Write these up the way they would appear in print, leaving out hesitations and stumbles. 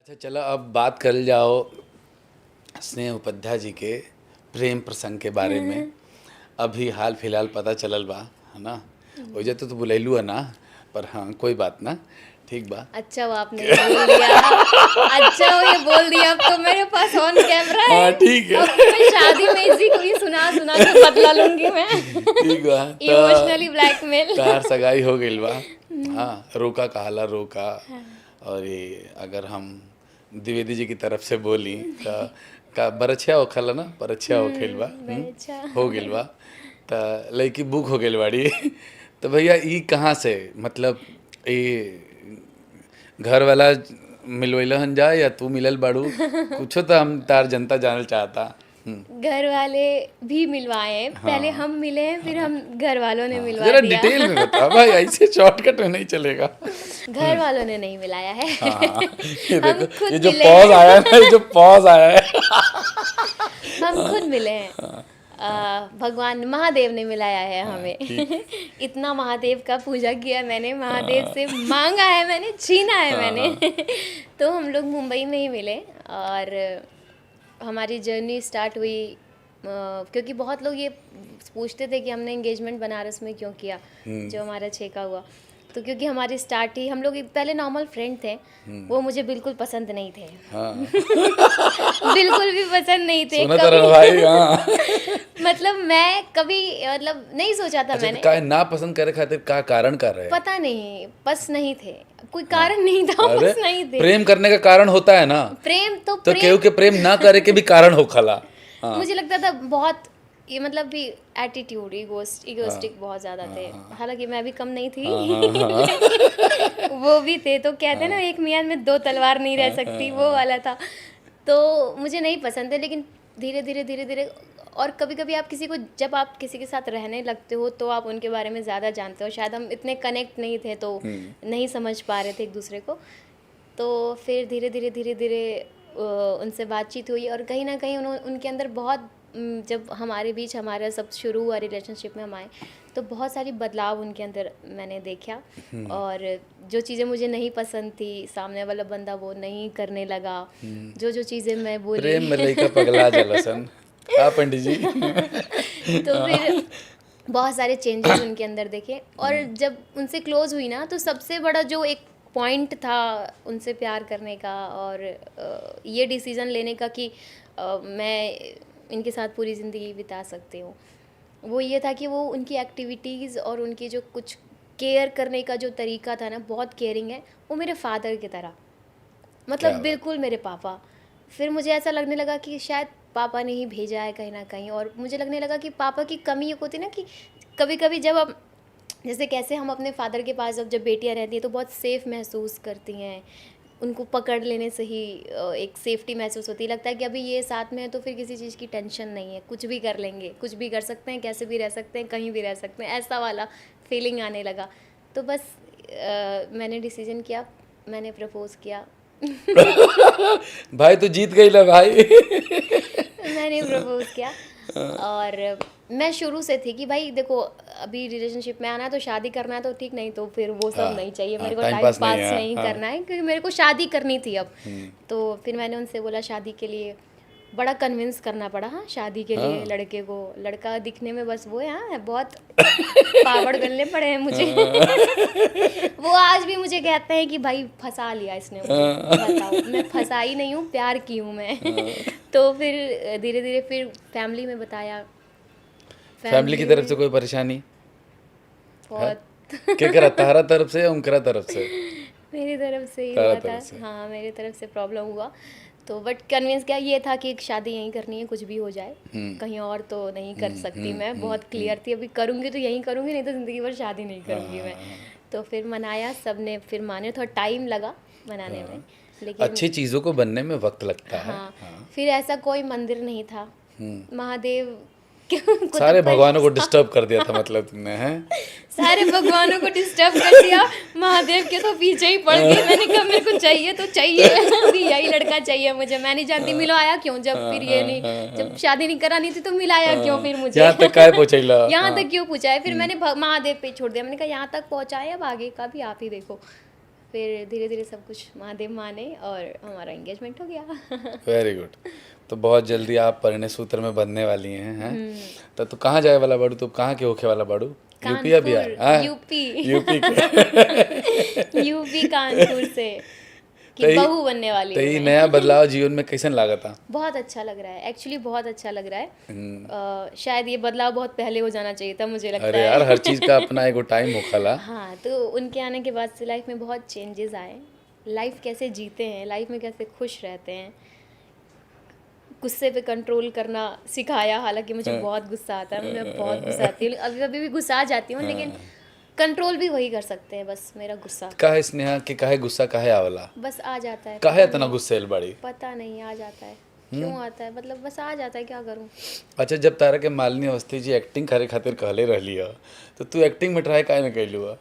अच्छा चलो अब बात कर जाओ स्नेह उपाध्याय जी के प्रेम प्रसंग के बारे में। अभी हाल फिलहाल पता चलल बा, है ना। ओइजा तो बुलैलू है ना, पर हाँ कोई बात ना, ठीक बा। अच्छा वो आपने ये बोल दिया। अच्छा वो ये बोल दिया, अब तो मेरे पास ऑन कैमरा है। हाँ ठीक है। अब तो मैं शादी में इसी को ही सुना सुना के बदला लूंगी मैं। ठीक बा इमोशनली तो ब्लैकमेल। तार सगाई हो गइल बा। हाँ रोका कहाला रोका। और ये अगर हम द्विवेदी जी की तरफ से बोली तो का बरछिया होखला ना, बरछिया होखिल बा। बच्चा। हो गइल बा त लड़की बुक हो गइल बाड़ी। तो भैया ई कहाँ से, मतलब ई घर वाला मिलवैलहन जा या तू मिलल बाड़ू, कुछो तो हम तार जनता जानल चाहता। घर वाले भी मिलवाए हैं, पहले हाँ हम मिले हैं, फिर हम घर वालों ने हाँ मिलवा जरा दिया। डिटेल में बता भाई, ऐसे शॉर्टकट में नहीं चलेगा। घर वालों ने नहीं मिलाया है। हाँ ये हम देखो, खुद ये जो मिले पॉज हैं। आया है ना, ये जो पॉज आया है। हम खुद मिले हैं। भगवान महादेव ने मिलाया है हमें। ठीक। इतना महादेव का पूजा किया मैंने, महादेव से मांगा है मैंने, छीना है मैंने। तो हम लोग मुंबई में ही मिले और हमारी जर्नी स्टार्ट हुई क्योंकि बहुत लोग ये पूछते थे कि हमने एंगेजमेंट बनारस में क्यों किया, जो हमारा छेका हुआ। तो क्योंकि हमारी स्टार्ट ही, हम लोग पहले नॉर्मल फ्रेंड थे, वो मुझे बिल्कुल पसंद नहीं थे। हाँ बिल्कुल भी पसंद नहीं थे सुना कभी। तरह भाई। हाँ मतलब मैं कभी मतलब नहीं सोचा था अच्छा तो मैंने। का ना पसंद करे खातिर का कारण कर रहे हैं? पता नहीं, बस नहीं थे, कोई कारण नहीं था, अरे बस नहीं थे। प्रेम करने का कारण होता है ना, प्रेम तो तो केहू प्रेम के प्रेम ना करे के भी कारण होखला। हाँ मुझे लगता था बहुत, ये मतलब भी एटीट्यूड, इगोस्टिक बहुत ज़्यादा थे। हालांकि मैं भी कम नहीं थी। वो भी थे, तो कहते हैं ना एक मियाँ में दो तलवार नहीं रह सकती, वो वाला था। तो मुझे नहीं पसंद है, लेकिन धीरे धीरे धीरे धीरे, और कभी कभी आप किसी को, जब आप किसी के साथ रहने लगते हो तो आप उनके बारे में ज़्यादा जानते हो। शायद हम इतने कनेक्ट नहीं थे तो नहीं समझ पा रहे थे एक दूसरे को। तो फिर धीरे धीरे धीरे धीरे उनसे बातचीत हुई, और कहीं ना कहीं उनके अंदर बहुत, जब हमारे बीच हमारा सब शुरू हुआ रिलेशनशिप में हम आए, तो बहुत सारी बदलाव उनके अंदर मैंने देखा। और जो चीज़ें मुझे नहीं पसंद थी, सामने वाला बंदा वो नहीं करने लगा। जो जो चीज़ें मैं बोली। प्रेम में लइका पगला जलसन। हाँ पंडित जी। तो फिर बहुत सारे चेंजेस उनके अंदर देखे, और जब उनसे क्लोज हुई ना, तो सबसे बड़ा जो एक पॉइंट था उनसे प्यार करने का और ये डिसीज़न लेने का कि मैं इनके साथ पूरी ज़िंदगी बिता सकती हूँ, वो ये था कि वो उनकी एक्टिविटीज़ और उनकी जो कुछ केयर करने का जो तरीका था ना, बहुत केयरिंग है। वो मेरे फादर की तरह, क्या मतलब बात। बिल्कुल मेरे पापा। फिर मुझे ऐसा लगने लगा कि शायद पापा ने ही भेजा है कहीं ना कहीं, और मुझे लगने लगा कि पापा की कमी ये होती ना कि कभी कभी जब हम, जैसे कैसे हम अपने फादर के पास जब बेटियां रहती हैं तो बहुत सेफ़ महसूस करती हैं, उनको पकड़ लेने से ही एक सेफ्टी महसूस होती है। लगता है कि अभी ये साथ में है तो फिर किसी चीज़ की टेंशन नहीं है, कुछ भी कर लेंगे, कुछ भी कर सकते हैं, कैसे भी रह सकते हैं, कहीं भी रह सकते हैं, ऐसा वाला फीलिंग आने लगा। तो बस मैंने डिसीजन किया, मैंने प्रपोज़ किया। भाई तू जीत गई ला भाई। मैंने प्रपोज किया। और मैं शुरू से थी कि भाई देखो, अभी रिलेशनशिप में आना है तो शादी करना है तो ठीक, नहीं तो फिर वो सब हाँ नहीं चाहिए हाँ मेरे को, टाइम टाइम पास पास नहीं है। नहीं हाँ करना है, क्योंकि मेरे को शादी करनी थी अब। तो फिर मैंने उनसे बोला शादी के लिए, बड़ा कन्विंस करना पड़ा। हाँ शादी के लिए हाँ लड़के को, लड़का दिखने में बस वो है, हाँ बहुत पापड़ गलने पड़े हैं मुझे। वो आज भी मुझे कहते हैं कि भाई फंसा लिया इसने मुझे। बताओ, मैं फंसाई नहीं हूँ, प्यार की हूँ मैं। तो फिर धीरे धीरे फिर फैमिली में बताया। फैमिली की फैमिली तरफ से में कोई परेशानी है? बहुत। क्या करा तारा तरफ से या उनकरा तरफ से? मेरी तरफ से ही तारा हुआ था। तरफ से। हाँ मेरी तरफ से प्रॉब्लम हुआ। तो बट कन्विंस क्या ये था कि शादी यहीं करनी है, कुछ भी हो जाए, कहीं और तो नहीं कर सकती मैं। बहुत क्लियर थी, अभी करूँगी तो यहीं करूँगी, नहीं तो ज़िंदगी भर शादी नहीं करूँगी मैं। तो फिर मनाया, सब ने फिर माने, थोड़ा टाइम लगा मनाने में, लेकिन अच्छी चीजों को बनने में वक्त लगता है। हाँ। हाँ फिर ऐसा कोई मंदिर नहीं था, महादेव को तो सारे भगवानों को डिस्टर्ब कर दिया था मतलब तुमने, हैं? सारे भगवानों को डिस्टर्ब कर दिया, महादेव के तो पीछे ही पड़ गई। मैंने कहा मेरे को चाहिए तो चाहिए, अभी यही लड़का चाहिए मुझे। मैं नहीं जानती मिलाया क्यों, जब फिर ये नहीं, जब शादी नहीं करानी थी तो मिलाया क्यों फिर मुझे। यहाँ तक काय पहुँचैला? यहाँ तक क्यों पूछा है, फिर मैंने महादेव पे छोड़ दिया। मैंने कहा यहाँ तक पहुँचाए, अब आगे का भी आप ही देखो। फिर धीरे धीरे सब कुछ महादेव माने और हमारा एंगेजमेंट हो गया। Very good. तो बहुत जल्दी आप परिणय सूत्र में बंधने वाली हैं? तो तू कहाँ जाए वाला बाड़ू? तू कहाँ के होके वाला बाड़ू? यूपी या बिहार? हाँ? यूपी के। यूपी कानपुर से कि बहू बनने वाली तो हूँ ये मैं। नया बदलाव जीवन में कैसन लगा था? बहुत अच्छा लग रहा है, एक्चुअली बहुत अच्छा लग रहा है। शायद ये बदलाव बहुत पहले हो जाना चाहिए था, मुझे लगता अरे है। यार, हर चीज का अपना एगो टाइम होखला। हाँ, तो उनके आने के बाद से लाइफ में बहुत चेंजेस आए। लाइफ कैसे जीते हैं, लाइफ में कैसे खुश रहते हैं, गुस्से पे कंट्रोल करना सिखाया। हालांकि मुझे बहुत गुस्सा आता है, मुझे बहुत गुस्सा आती है, अभी भी गुस्सा आ जाती हूँ, लेकिन कंट्रोल भी वही कर सकते हैं, बस मेरा गुस्सा। काहे स्नेहा कि काहे गुस्सा काहे आवला? बस आ जाता है, काहे इतना गुस्सेल बाड़ी? पता नहीं आ जाता है, क्यों आता है, मतलब बस आ जाता है, क्या करूँ। अच्छा, जब तारा के मालिनी अवस्थी जी एक्टिंग करे खातिर कहले रहली है, तो तू एक्टिंग में ट्राई काहे न कैलू है?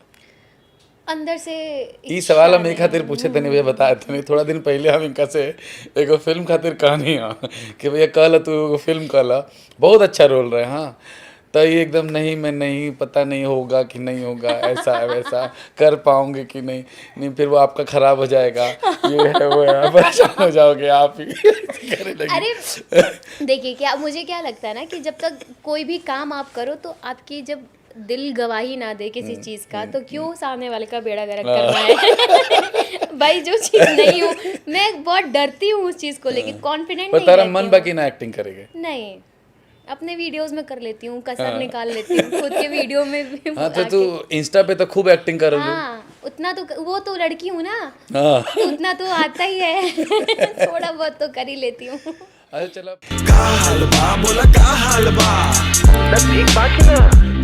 अंदर से ई सवाल हम एक खातिर पूछे तनी भैया बताए थे। थोड़ा दिन पहले हम इनका से एगो फिल्म खातिर कहानी है कि भैया कहला तू एगो फिल्म कहला, बहुत अच्छा रोल रहे। हाँ, तो ये एकदम नहीं, मैं नहीं, पता नहीं होगा कि नहीं होगा, ऐसा वैसा कर पाऊंगे कि नहीं, नहीं फिर वो आपका खराब हो जाएगा, ये है वो है, परेशान हो जाओगे आप ही। करे लगी। अरे देखिए, क्या मुझे क्या लगता है ना कि जब तक कोई भी काम आप करो तो आपकी जब दिल गवाही ना दे किसी चीज का, तो क्यों सामने वाले का बेड़ा गर्क करना है। भाई जो चीज नहीं हूँ, मैं बहुत डरती हूँ उस चीज को लेके, कॉन्फिडेंट नहीं तारा रहती मन हूँ। बाकी ना एक्टिंग करेगे? नहीं, अपने वीडियोस में कर लेती हूँ, कसर निकाल लेती हूँ खुद के वीडियो में भी। हाँ, तो तू इंस्टा पे तो खूब एक्टिंग कर रही है। हाँ, उतना तो, वो तो लड़की हूँ ना, हाँ। तो उतना तो आता ही है। थोड़ा बहुत तो कर ही लेती हूँ। अच्छा चलो। का हाल बा बोला, का हाल बा? तब एक बात सुना,